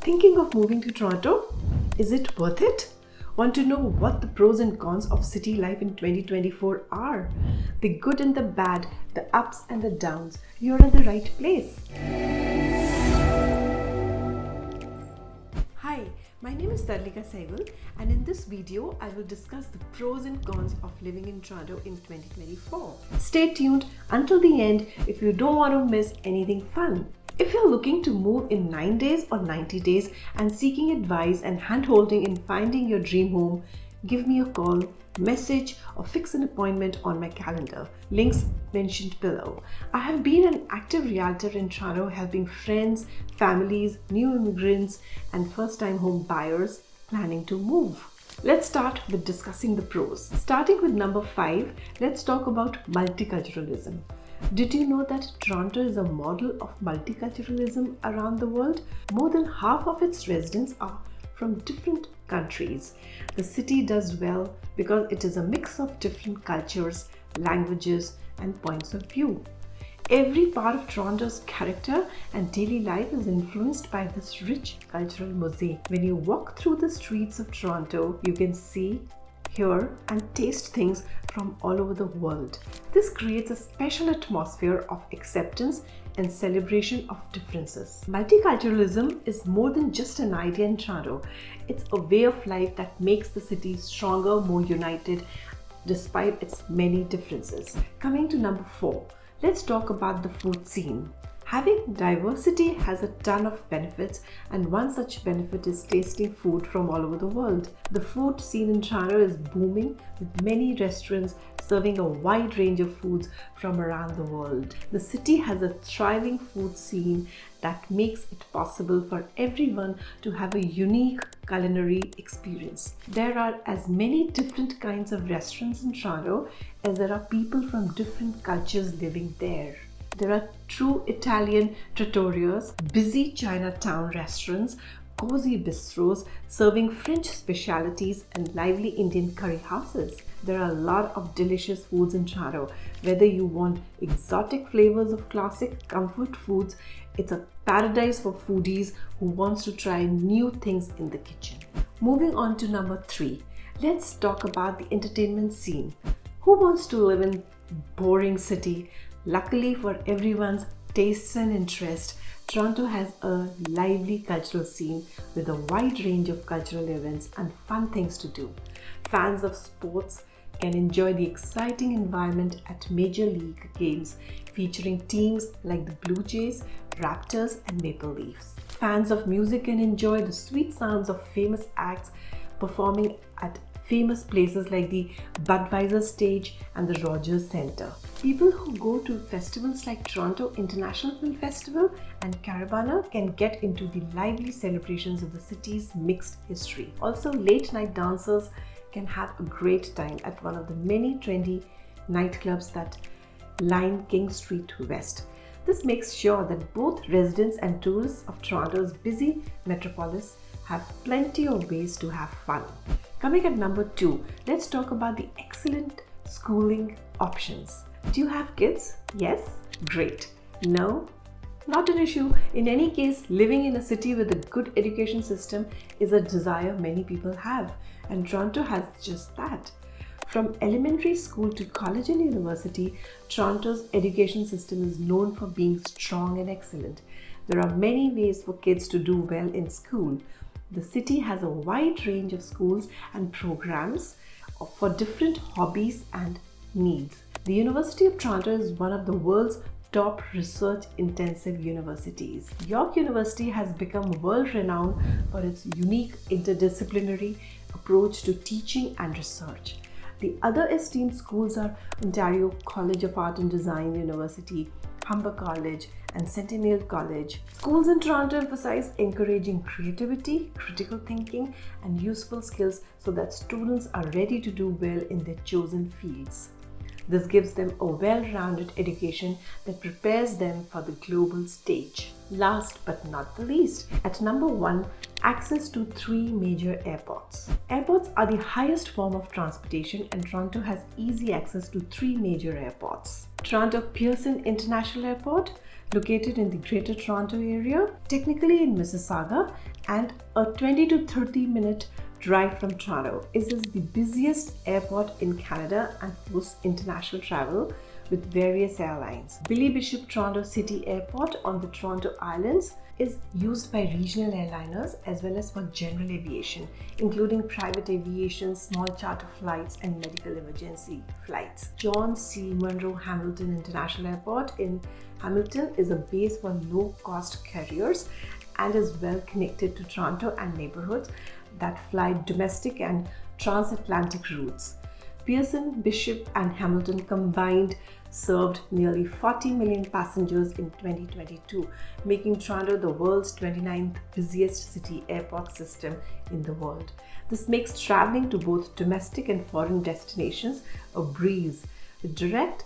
Thinking of moving to Toronto? Is it worth it? Want to know what the pros and cons of city life in 2024 are? The good and the bad, the ups and the downs. You're at the right place. Hi, my name is Tarlika Sehgal, and in this video I will discuss the pros and cons of living in Toronto in 2024. Stay tuned until the end if you don't want to miss anything fun. If you're looking to move in 9 days or 90 days and seeking advice and hand-holding in finding your dream home, give me a call, message or fix an appointment on my calendar. Links mentioned below. I have been an active realtor in Toronto, helping friends, families, new immigrants and first-time home buyers planning to move. Let's start with discussing the pros. Starting with number 5, let's talk about multiculturalism. Did you know that Toronto is a model of multiculturalism around the world? More than half of its residents are from different countries. The city does well because it is a mix of different cultures, languages, and points of view. Every part of Toronto's character and daily life is influenced by this rich cultural mosaic. When you walk through the streets of Toronto, you can see, hear, and taste things from all over the world. This creates a special atmosphere of acceptance and celebration of differences. Multiculturalism is more than just an idea in Toronto. It's a way of life that makes the city stronger, more united, despite its many differences. Coming to number 4, let's talk about the food scene. Having diversity has a ton of benefits, and one such benefit is tasting food from all over the world. The food scene in Toronto is booming, with many restaurants serving a wide range of foods from around the world. The city has a thriving food scene that makes it possible for everyone to have a unique culinary experience. There are as many different kinds of restaurants in Toronto as there are people from different cultures living there. There are true Italian trattorias, busy Chinatown restaurants, cozy bistros serving French specialities, and lively Indian curry houses. There are a lot of delicious foods in Toronto. Whether you want exotic flavors of classic comfort foods, it's a paradise for foodies who wants to try new things in the kitchen. Moving on to number 3, let's talk about the entertainment scene. Who wants to live in a boring city? Luckily for everyone's tastes and interest, Toronto has a lively cultural scene with a wide range of cultural events and fun things to do. Fans of sports can enjoy the exciting environment at major league games featuring teams like the Blue Jays, Raptors, and Maple Leafs. Fans of music can enjoy the sweet sounds of famous acts performing at famous places like the Budweiser Stage and the Rogers Centre. People who go to festivals like Toronto International Film Festival and Carabana can get into the lively celebrations of the city's mixed history. Also, late night dancers can have a great time at one of the many trendy nightclubs that line King Street West. This makes sure that both residents and tourists of Toronto's busy metropolis have plenty of ways to have fun. Coming at number 2, let's talk about the excellent schooling options. Do you have kids? Yes? Great. No? Not an issue. In any case, living in a city with a good education system is a desire many people have, and Toronto has just that. From elementary school to college and university, Toronto's education system is known for being strong and excellent. There are many ways for kids to do well in school. The city has a wide range of schools and programs for different hobbies and needs. The University of Toronto is one of the world's top research-intensive universities. York University has become world-renowned for its unique interdisciplinary approach to teaching and research. The other esteemed schools are Ontario College of Art and Design University, Humber College, and Centennial College. Schools in Toronto emphasize encouraging creativity, critical thinking, and useful skills so that students are ready to do well in their chosen fields. This gives them a well-rounded education that prepares them for the global stage. Last but not the least, at number 1, access to 3 major airports. Airports are the highest form of transportation, and Toronto has easy access to 3 major airports. Toronto Pearson International Airport, located in the Greater Toronto Area, technically in Mississauga, and a 20 to 30 minute drive from Toronto. It is the busiest airport in Canada and hosts international travel with various airlines. Billy Bishop Toronto City Airport on the Toronto Islands is used by regional airliners as well as for general aviation, including private aviation, small charter flights, and medical emergency flights. John C. Munro Hamilton International Airport in Hamilton is a base for low-cost carriers and is well connected to Toronto and neighborhoods that fly domestic and transatlantic routes. Pearson, Bishop, and Hamilton combined served nearly 40 million passengers in 2022, making Toronto the world's 29th busiest city airport system in the world. This makes traveling to both domestic and foreign destinations a breeze, with direct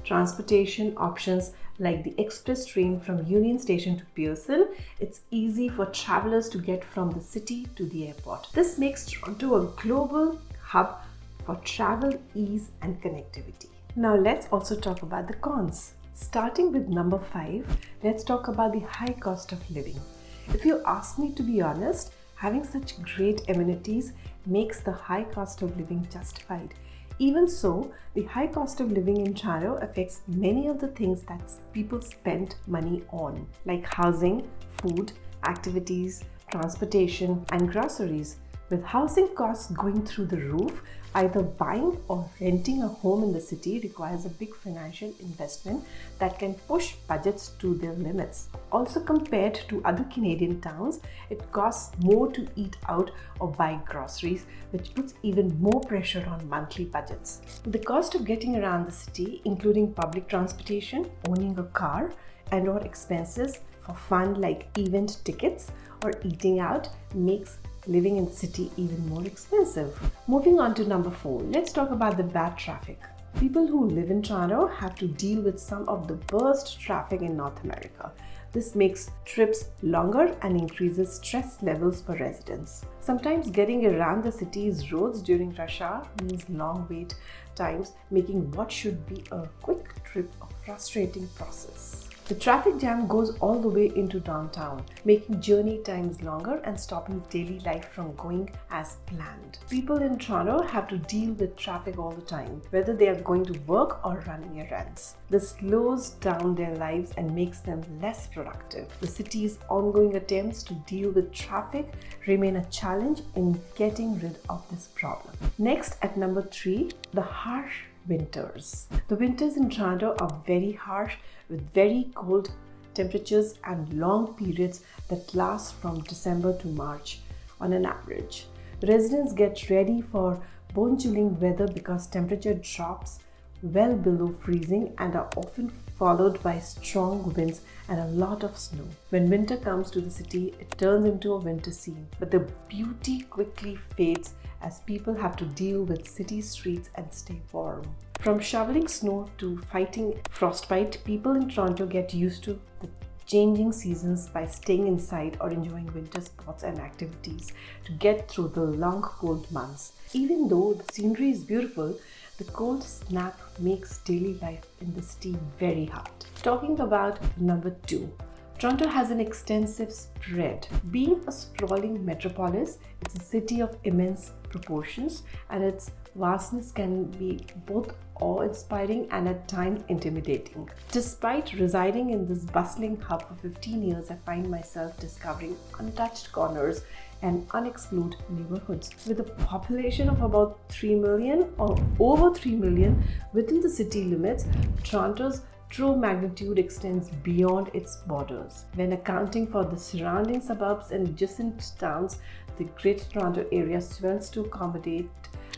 transportation options like the express train from Union Station to Pearson. It's easy for travelers to get from the city to the airport. This makes Toronto a global hub for travel, ease, and connectivity. Now let's also talk about the cons. Starting with number 5, let's talk about the high cost of living. If you ask me, to be honest, having such great amenities makes the high cost of living justified. Even so, the high cost of living in Toronto affects many of the things that people spend money on, like housing, food, activities, transportation, and groceries. With housing costs going through the roof, either buying or renting a home in the city requires a big financial investment that can push budgets to their limits. Also, compared to other Canadian towns, it costs more to eat out or buy groceries, which puts even more pressure on monthly budgets. The cost of getting around the city, including public transportation, owning a car, and/or expenses for fun like event tickets or eating out, makes living in the city even more expensive. Moving on to number 4, let's talk about the bad traffic. People who live in Toronto have to deal with some of the worst traffic in North America. This makes trips longer and increases stress levels for residents. Sometimes getting around the city's roads during rush hour means long wait times, making what should be a quick trip a frustrating process. The traffic jam goes all the way into downtown, making journey times longer and stopping daily life from going as planned. People in Toronto have to deal with traffic all the time, whether they are going to work or running errands. This slows down their lives and makes them less productive. The city's ongoing attempts to deal with traffic remain a challenge in getting rid of this problem. Next, at number 3, the harsh winters. The winters in Toronto are very harsh, with very cold temperatures and long periods that last from December to March on an average. Residents get ready for bone-chilling weather because temperature drops well below freezing and are often followed by strong winds and a lot of snow. When winter comes to the city, it turns into a winter scene, but the beauty quickly fades as people have to deal with city streets and stay warm. From shoveling snow to fighting frostbite, people in Toronto get used to the changing seasons by staying inside or enjoying winter sports and activities to get through the long cold months. Even though the scenery is beautiful, the cold snap makes daily life in the city very hard. Talking about number 2, Toronto has an extensive spread. Being a sprawling metropolis, it's a city of immense proportions, and its vastness can be both awe-inspiring and at times intimidating. Despite residing in this bustling hub for 15 years, I find myself discovering untouched corners and unexplored neighborhoods. With a population of about 3 million or over 3 million within the city limits, Toronto's true magnitude extends beyond its borders. When accounting for the surrounding suburbs and adjacent towns, the Greater Toronto area swells to accommodate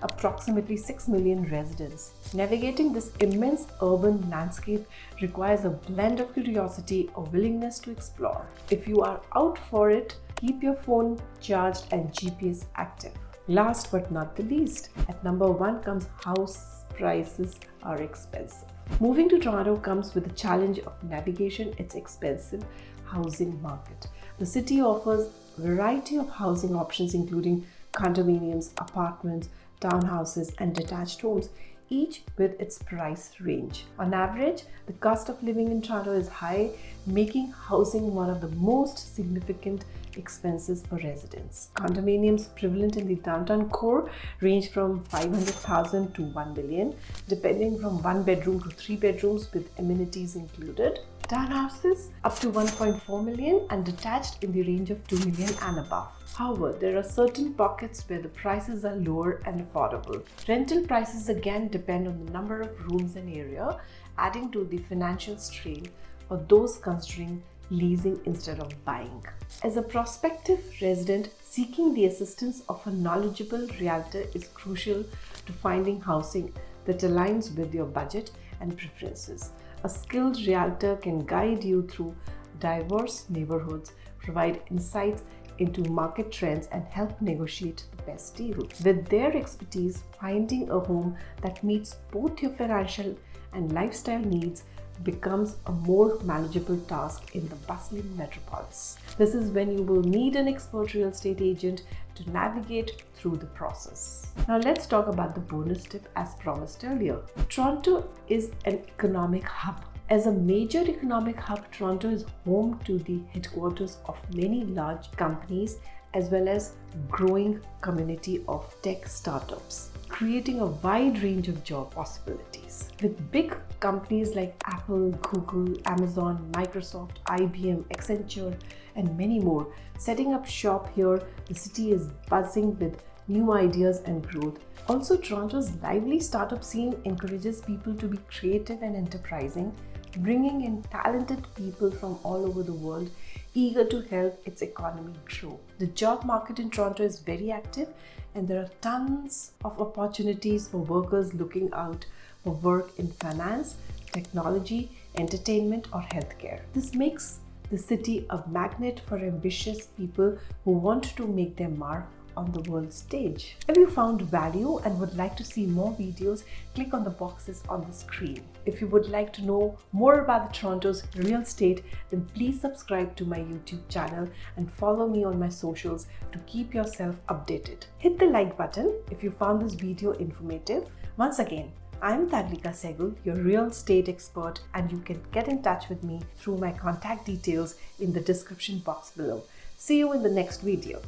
approximately 6 million residents. Navigating this immense urban landscape requires a blend of curiosity or willingness to explore. If you are out for it, keep your phone charged and GPS active. Last but not the least, at number 1 comes house prices are expensive. Moving to Toronto comes with the challenge of navigation its expensive housing market. The city offers variety of housing options including condominiums, apartments, townhouses and detached homes, each with its price range. On average, the cost of living in Toronto is high, making housing one of the most significant expenses for residents. Condominiums prevalent in the downtown core range from $500,000 to $1 million, depending from 1 bedroom to 3 bedrooms with amenities included. Townhouses up to 1.4 million and detached in the range of 2 million and above. However, there are certain pockets where the prices are lower and affordable. Rental prices again depend on the number of rooms and area, adding to the financial strain for those considering leasing instead of buying. As a prospective resident, seeking the assistance of a knowledgeable realtor is crucial to finding housing that aligns with your budget and preferences. A skilled realtor can guide you through diverse neighborhoods, provide insights into market trends, and help negotiate the best deal. With their expertise, finding a home that meets both your financial and lifestyle needs becomes a more manageable task in the bustling metropolis. This is when you will need an expert real estate agent to navigate through the process. Now let's talk about the bonus tip as promised earlier. Toronto is an economic hub. As a major economic hub, Toronto is home to the headquarters of many large companies as well as growing community of tech startups, creating a wide range of job possibilities. With big companies like Apple, Google, Amazon, Microsoft, IBM, Accenture, and many more setting up shop here, the city is buzzing with new ideas and growth. Also, Toronto's lively startup scene encourages people to be creative and enterprising, bringing in talented people from all over the world, eager to help its economy grow. The job market in Toronto is very active, and there are tons of opportunities for workers looking out for work in finance, technology, entertainment, or healthcare. This makes the city a magnet for ambitious people who want to make their mark on the world stage. If you found value and would like to see more videos, click on the boxes on the screen. If you would like to know more about the Toronto's real estate, then please subscribe to my YouTube channel and follow me on my socials to keep yourself updated. Hit the like button if you found this video informative. Once again, I'm Tadlika Sehgal, your real estate expert, and you can get in touch with me through my contact details in the description box below. See you in the next video.